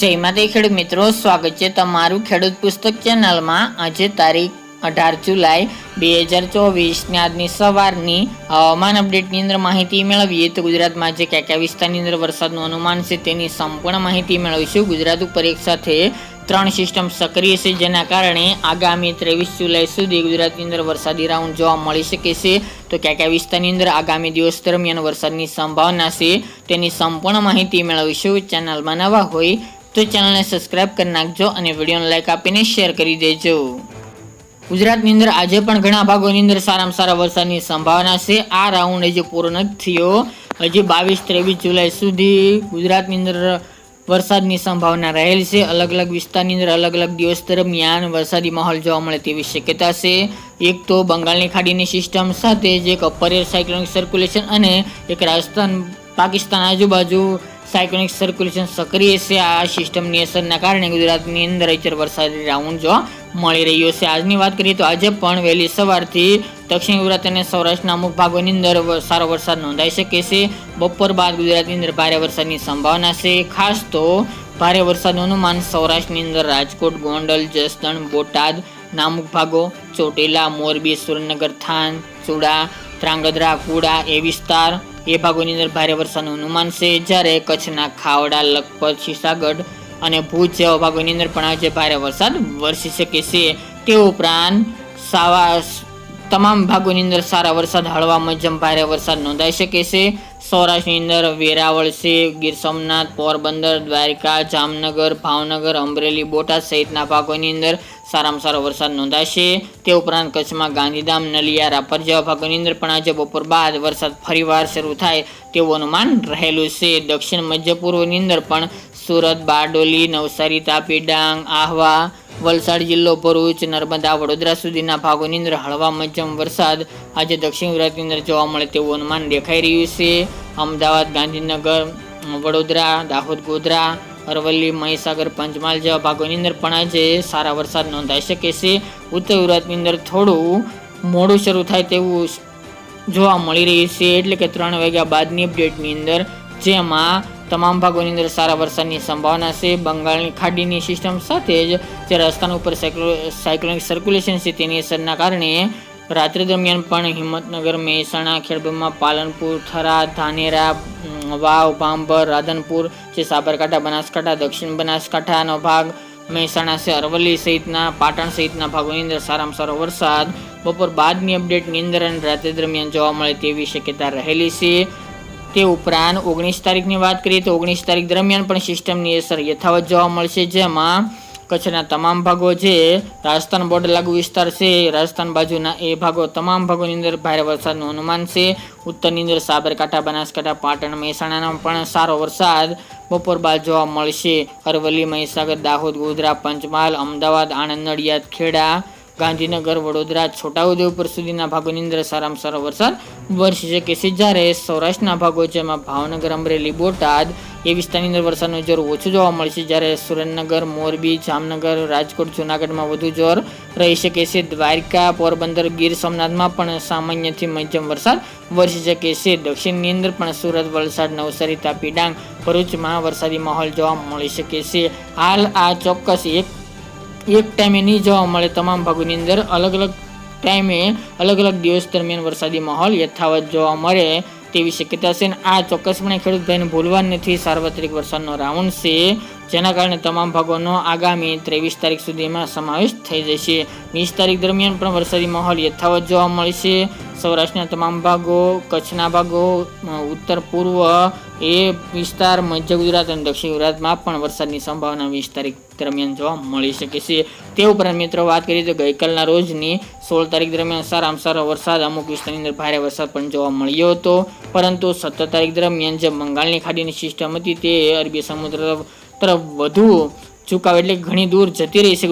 જય માતા ખેડૂત મિત્રો, સ્વાગત છે તમારું ખેડૂત પુસ્તક ચેનલમાં। આજે તારીખ 18 જુલાઈ 2024 આજની સવારની હવામાન અપડેટની અંદર માહિતી મેળવીએ તો ગુજરાતમાં જે કયા કયા વિસ્તારની અંદર વરસાદનું અનુમાન છે તેની સંપૂર્ણ માહિતી મેળવીશું। ગુજરાત ઉપર એક સાથે 3 સિસ્ટમ સક્રિય છે, જેના કારણે આગામી 23 જુલાઈ સુધી ગુજરાતની અંદર વરસાદી રાઉન્ડ જોવા મળી શકે છે। તો કયા કયા વિસ્તારની અંદર આગામી દિવસ દરમિયાન વરસાદની સંભાવના છે તેની સંપૂર્ણ માહિતી મેળવીશું। ચેનલમાં નવા હોય તો ચેનલને સબસ્ક્રાઇબ કરી નાખજો અને વિડીયોને લાઈક આપીને શેર કરી દેજો। ગુજરાતની અંદર આજે પણ ઘણા ભાગોની અંદર સારામાં સારા વરસાદની સંભાવના છે। આ રાઉન્ડ હજી પૂરો નથી થયો, હજી 22-23 જુલાઈ સુધી ગુજરાતની અંદર વરસાદની સંભાવના રહેલ છે। અલગ અલગ વિસ્તારની અંદર અલગ અલગ દિવસ દરમિયાન વરસાદી માહોલ જોવા મળે તેવી શક્યતા છે। એક તો બંગાળની ખાડીની સિસ્ટમ સાથે જે એક અપર એર સાયક્લોનિક સર્ક્યુલેશન અને એક રાજસ્થાન પાકિસ્તાન આજુબાજુ સાયક્લોનિક સર્ક્યુલેશન સક્રિય છે। આ સિસ્ટમની અસરના કારણે ગુજરાતની અંદર અત્યારે વરસાદી રાઉન્ડ જોવા મળી રહ્યો છે। આજની વાત કરીએ તો આજે પણ વહેલી સવારથી દક્ષિણ ગુજરાત અને સૌરાષ્ટ્રના અમુક ભાગોની અંદર સારો વરસાદ નોંધાઈ શકે છે। બપોર બાદ ગુજરાતની અંદર ભારે વરસાદની સંભાવના છે। ખાસ તો ભારે વરસાદનું અનુમાન સૌરાષ્ટ્રની અંદર રાજકોટ, ગોંડલ, જસદણ, બોટાદ ના અમુક ભાગો, ચોટીલા, મોરબી, સુરેન્દ્રનગર, થાન, ચુડા, ધ્રાંગધ્રા, કુડા એ વિસ્તાર એ ભાગોની અંદર ભારે વરસાદનું અનુમાન છે। જ્યારે કચ્છના ખાવડા, લખપત, સીસાગઢ અને ભુજ જેવા ભાગોની અંદર પણ આજે ભારે વરસાદ વરસી શકે છે। તે ઉપરાંત તમામ ભાગોની અંદર સારા વરસાદ, હળવા મધ્યમ ભારે વરસાદ નોંધાઈ શકે છે। સૌરાષ્ટ્રની અંદર વેરાવળ છે, ગીર સોમનાથ, પોરબંદર, દ્વારકા, જામનગર, ભાવનગર, અમરેલી, બોટાદ સહિતના ભાગોની અંદર સારામાં સારો વરસાદ નોંધાશે। તે ઉપરાંત કચ્છમાં ગાંધીધામ, નલિયા, રાપર જેવા ભાગોની અંદર પણ આજે બપોર બાદ વરસાદ ફરીવાર શરૂ થાય તેવું અનુમાન રહેલું છે। દક્ષિણ મધ્ય પૂર્વની અંદર પણ સુરત, બારડોલી, નવસારી, તાપી, ડાંગ, આહવા, વલસાડ જિલ્લો, ભરૂચ, નર્મદા, વડોદરા સુધીના ભાગોની અંદર હળવા મધ્યમ વરસાદ આજે દક્ષિણ ગુજરાતની અંદર જોવા મળે તેવું અનુમાન દેખાઈ રહ્યું છે। અમદાવાદ, ગાંધીનગર, વડોદરા, દાહોદ, ગોધરા, અરવલ્લી, મહીસાગર, પંચમહાલ જેવા ભાગોની અંદર પણ આજે સારા વરસાદ નોંધાઈ શકે છે। ઉત્તર ગુજરાતની અંદર થોડું મોડું શરૂ થાય તેવું જોવા મળી રહ્યું છે, એટલે કે 3 વાગ્યા બાદની અપડેટની અંદર, જેમાં તમામ ભાગોની અંદર સારા વરસાદની સંભાવના છે। બંગાળની ખાડીની સિસ્ટમ સાથે જ જે રાજસ્થાન ઉપર સાયક્લોનિક સર્ક્યુલેશન છે તેની અસરના કારણે રાત્રિ દરમિયાન પણ હિંમતનગર, મહેસાણા, ખેડબ્રહ્મા, પાલનપુર, થરાદ, ધાનેરા, વાવ, ભાંભર, રાધનપુર જે સાબરકાંઠા, બનાસકાંઠા, દક્ષિણ બનાસકાંઠાનો ભાગ, મહેસાણા છે, અરવલ્લી સહિતના, પાટણ સહિતના ભાગોની અંદર સારામાં સારો વરસાદ બપોર બાદની અપડેટની અંદર અને રાત્રિ દરમિયાન જોવા મળે તેવી શક્યતા રહેલી છે। તે ઉપરાંત 19 તારીખની વાત કરીએ તો 19 તારીખ દરમિયાન પણ સિસ્ટમની અસર યથાવત જોવા મળશે, જેમાં કચ્છના તમામ ભાગો જે રાજસ્થાન બોર્ડર લાગુ વિસ્તાર છે, રાજસ્થાન બાજુના એ ભાગો તમામ ભાગોની અંદર ભારે વરસાદનું અનુમાન છે। ઉત્તરની અંદર સાબરકાંઠા, બનાસકાંઠા, પાટણ, મહેસાણાનો પણ સારો વરસાદ બપોર બાદ જોવા મળશે। અરવલ્લી, મહીસાગર, દાહોદ, ગોધરા, પંચમહાલ, અમદાવાદ, આણંદ, નડિયાદ, ખેડા, ગાંધીનગર, વડોદરા, છોટાઉદેપુર સુધીના ભાગોની અંદર સારામાં સારો વરસાદ વરસી શકે છે। જ્યારે સૌરાષ્ટ્રના ભાગો જેમાં ભાવનગર, અમરેલી, બોટાદ એ વિસ્તારની અંદર વરસાદનું જોર ઓછું જોવા મળશે, જ્યારે સુરેન્દ્રનગર, મોરબી, જામનગર, રાજકોટ, જૂનાગઢમાં વધુ જોર રહી શકે છે। દ્વારકા, પોરબંદર, ગીર સોમનાથમાં પણ સામાન્યથી મધ્યમ વરસાદ વરસી શકે છે। દક્ષિણની અંદર પણ સુરત, વલસાડ, નવસારી, તાપી, ડાંગ, ભરૂચમાં વરસાદી માહોલ જોવા મળી શકે છે। હાલ આ ચોક્કસ એક ટાઈમે નહીં જોવા મળે, તમામ ભાગોની અંદર અલગ અલગ ટાઈમે અલગ અલગ દિવસ દરમિયાન વરસાદી માહોલ યથાવત જોવા મળે તેવી શક્યતા છે। આ ચોક્કસપણે ખેડૂત ભાઈને ભૂલવા નથી, સાર્વત્રિક વરસાદનો રાઉન્ડ છે, જેના કારણે તમામ ભાગોનો આગામી 23 તારીખ સુધીમાં સમાવેશ થઈ જશે। 20 તારીખ દરમિયાન પણ વરસાદી માહોલ યથાવત જોવા મળશે। સૌરાષ્ટ્રના તમામ ભાગો, કચ્છના ભાગો, ઉત્તર પૂર્વ એ વિસ્તાર, મધ્ય ગુજરાત અને દક્ષિણ ગુજરાતમાં પણ વરસાદની સંભાવના 20 તારીખ દરમિયાન જોવા મળી શકે છે। તે ઉપરાંત મિત્રો વાત કરીએ તો ગઈકાલના રોજની 16 તારીખ દરમિયાન સારામાં સારો વરસાદ અમુક વિસ્તારની અંદર ભારે વરસાદ પણ જોવા મળ્યો હતો, પરંતુ 17 તારીખ દરમિયાન જે બંગાળની ખાડીની સિસ્ટમ હતી તે અરબી સમુદ્ર તરફ વધુ ઝુકાવ એટલે ઘણી દૂર જતી રહી છે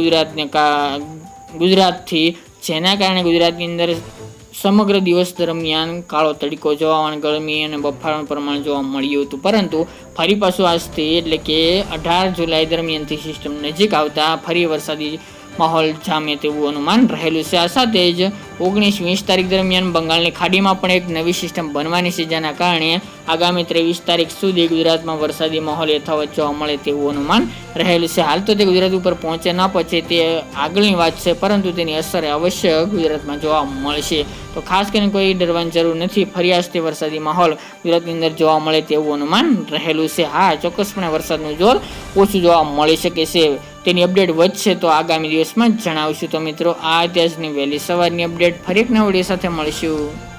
ગુજરાતથી, જેના કારણે ગુજરાતની અંદર સમગ્ર દિવસ દરમિયાન કાળો તડકો જોવા, ગરમી અને બફારાનું પ્રમાણ જોવા મળ્યું હતું, પરંતુ ફરી પાછું આજથી એટલે કે 18 જુલાઈ દરમિયાનથી સિસ્ટમ નજીક આવતા ફરી વરસાદી માહોલ જામે તેવું અનુમાન રહેલું છે. આ સાથે જ 19-20 તારીખ દરમિયાન બંગાળની ખાડીમાં પણ એક નવી સિસ્ટમ બનવાની છે, જેના કારણે આગામી 23 તારીખ સુધી ગુજરાતમાં વરસાદી માહોલ યથાવત જોવા મળે તેવું અનુમાન રહેલું છે. હાલ તો તે ગુજરાત ઉપર પહોંચે ના પહોંચે તે આગળની વાત છે, પરંતુ તેની અસર અવશ્ય ગુજરાતમાં જોવા મળશે. તો ખાસ કરીને કોઈ ડરવાની જરૂર નથી. ફરી તે વરસાદી માહોલ ગુજરાતની અંદર જોવા મળે તેવું અનુમાન રહેલું છે. હા, ચોક્કસપણે વરસાદનું જોર ઓછું જોવા મળી શકે છે. તેની અપડેટ વધશે તો આગામી દિવસમાં જણાવશું. તો મિત્રો, આ અત્યારની વહેલી સવારની અપડેટ. ફરી એક નવા વિડીયો સાથે મળીશું.